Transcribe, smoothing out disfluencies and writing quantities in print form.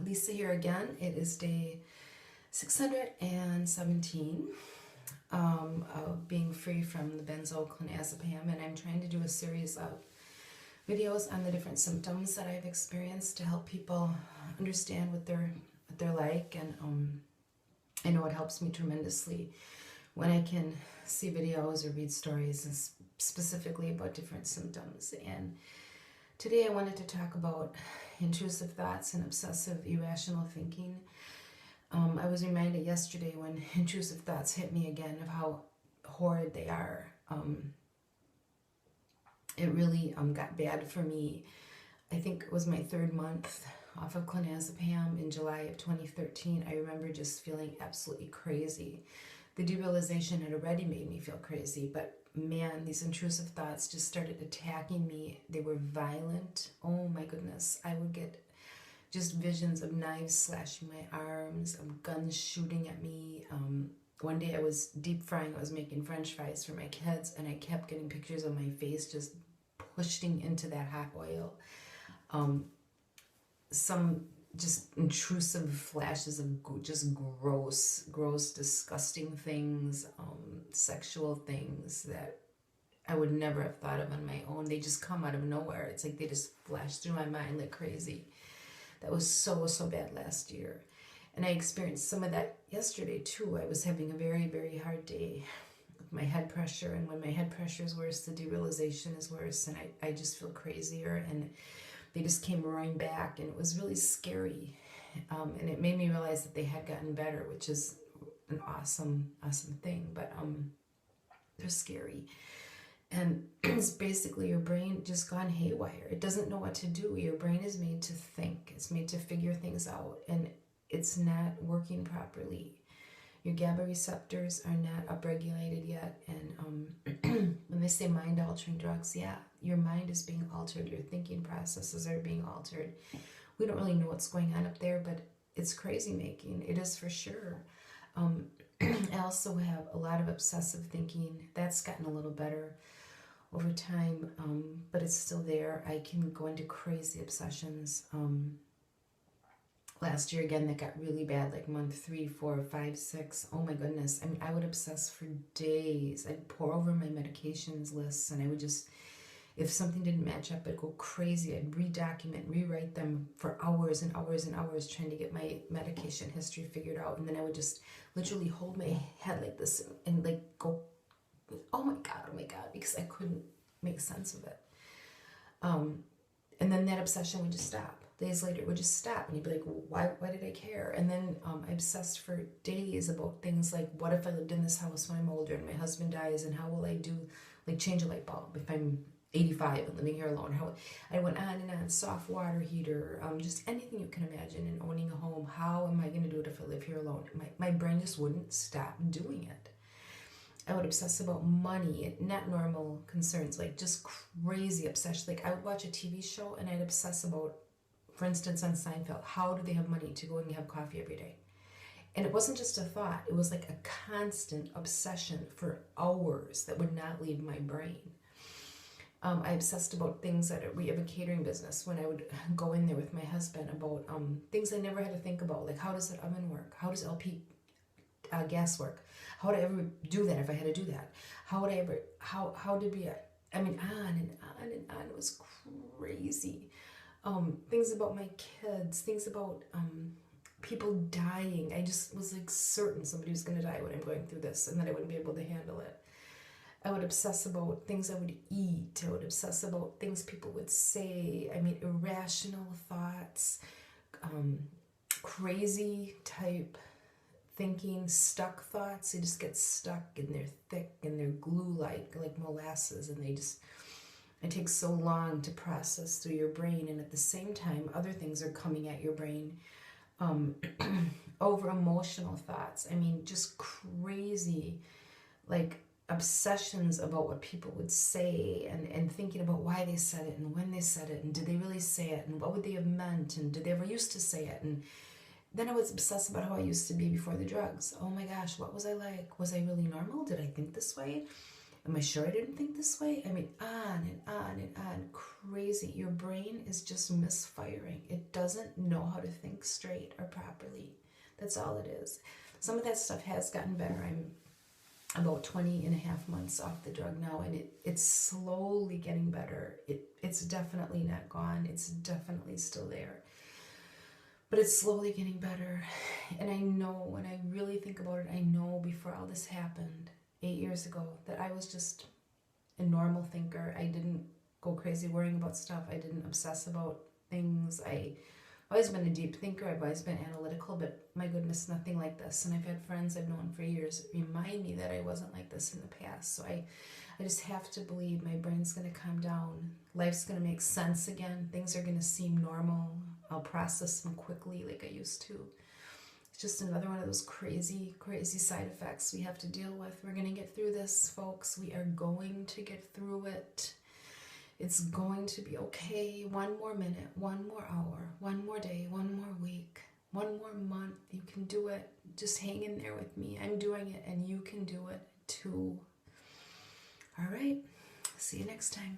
Lisa here again. It is day 617 of being free from the Benzo clonazepam, and I'm trying to do a series of videos on the different symptoms that I've experienced to help people understand what they're like, and I know it helps me tremendously when I can see videos or read stories and specifically about different symptoms. And today I wanted to talk about intrusive thoughts and obsessive irrational thinking. I was reminded yesterday when intrusive thoughts hit me again of how horrid they are. It really got bad for me. I think it was my third month off of clonazepam in July of 2013. I remember just feeling absolutely crazy. The derealization had already made me feel crazy, but man, these intrusive thoughts just started attacking me. They were violent. Oh my goodness. I would get just visions of knives slashing my arms, of guns shooting at me. One day I was deep frying, I was making French fries for my kids, and I kept getting pictures of my face just pushing into that hot oil. Some just intrusive flashes of just gross, disgusting things, sexual things that I would never have thought of on my own. They just come out of nowhere. It's like they just flash through my mind like crazy. That was so bad last year. And I experienced some of that yesterday too. I was having a very, very hard day with my head pressure. And when my head pressure is worse, the derealization is worse. And I just feel crazier. And they just came roaring back. And it was really scary. And it made me realize that they had gotten better, which is an awesome thing. But they're scary. And it's basically your brain just gone haywire. It doesn't know what to do. Your brain is made to think. It's made to figure things out. And it's not working properly. Your GABA receptors are not upregulated yet. And when they say mind-altering drugs, yeah, your mind is being altered. Your thinking processes are being altered. We don't really know what's going on up there, but it's crazy making. It is for sure. I also have a lot of obsessive thinking. That's gotten a little better over time, but it's still there. I can go into crazy obsessions. Last year again, that got really bad, like month 3, 4, 5, 6. Oh my goodness. I mean, I would obsess for days. I'd pour over my medications lists, and I would just, if something didn't match up, I'd go crazy. I'd redocument, rewrite them for hours and hours and hours trying to get my medication history figured out. And then I would just literally hold my head like this and like go, oh my God, because I couldn't make sense of it. And then that obsession would just stop. Days later, it would just stop. And you'd be like, why did I care? And then I obsessed for days about things like, what if I lived in this house when I'm older and my husband dies, and how will I do, like, change a light bulb if I'm 85 and living here alone? How I went on and on. Soft water heater, just anything you can imagine in owning a home. How am I going to do it if I live here alone? My brain just wouldn't stop doing it. I would obsess about money, not normal concerns, like just crazy obsession. Like I would watch a TV show and I'd obsess about, for instance, on Seinfeld, how do they have money to go and have coffee every day? And it wasn't just a thought. It was like a constant obsession for hours that would not leave my brain. I obsessed about things that we have a catering business when I would go in there with my husband about things I never had to think about, like how does that oven work? How does LP gas work? How would I ever do that if I had to do that? How would I ever, how did we, I mean, on and on and on. It was crazy. Things about my kids, things about people dying. I just was like certain somebody was going to die when I'm going through this, and that I wouldn't be able to handle it. I would obsess about things I would eat. I would obsess about things people would say. I mean, irrational thoughts, crazy type thinking, stuck thoughts. They just get stuck and they're thick and they're glue-like, like molasses, and it takes so long to process through your brain, and at the same time other things are coming at your brain. Over emotional thoughts. I mean, just crazy, like obsessions about what people would say, and thinking about why they said it and when they said it, and did they really say it, and what would they have meant, and did they ever used to say it. And then I was obsessed about how I used to be before the drugs. Oh my gosh, what was I like? Was I really normal? Did I think this way? Am I sure I didn't think this way? I mean, on and on and on. Crazy. Your brain is just misfiring. It doesn't know how to think straight or properly. That's all it is. Some of that stuff has gotten better. I'm about 20 and a half months off the drug now, and it's slowly getting better. It's definitely not gone. It's definitely still there. But it's slowly getting better. And I know, when I really think about it, I know before all this happened, 8 years ago, that I was just a normal thinker. I didn't go crazy worrying about stuff. I didn't obsess about things. I've always been a deep thinker. I've always been analytical, but my goodness, nothing like this. And I've had friends I've known for years remind me that I wasn't like this in the past. So I just have to believe my brain's going to calm down. Life's going to make sense again. Things are going to seem normal. I'll process them quickly like I used to. It's just another one of those crazy, crazy side effects we have to deal with. We're going to get through this, folks. We are going to get through it. It's going to be okay. 1 more minute, 1 more hour, 1 more day, 1 more week, 1 more month. You can do it. Just hang in there with me. I'm doing it, and you can do it too. All right. See you next time.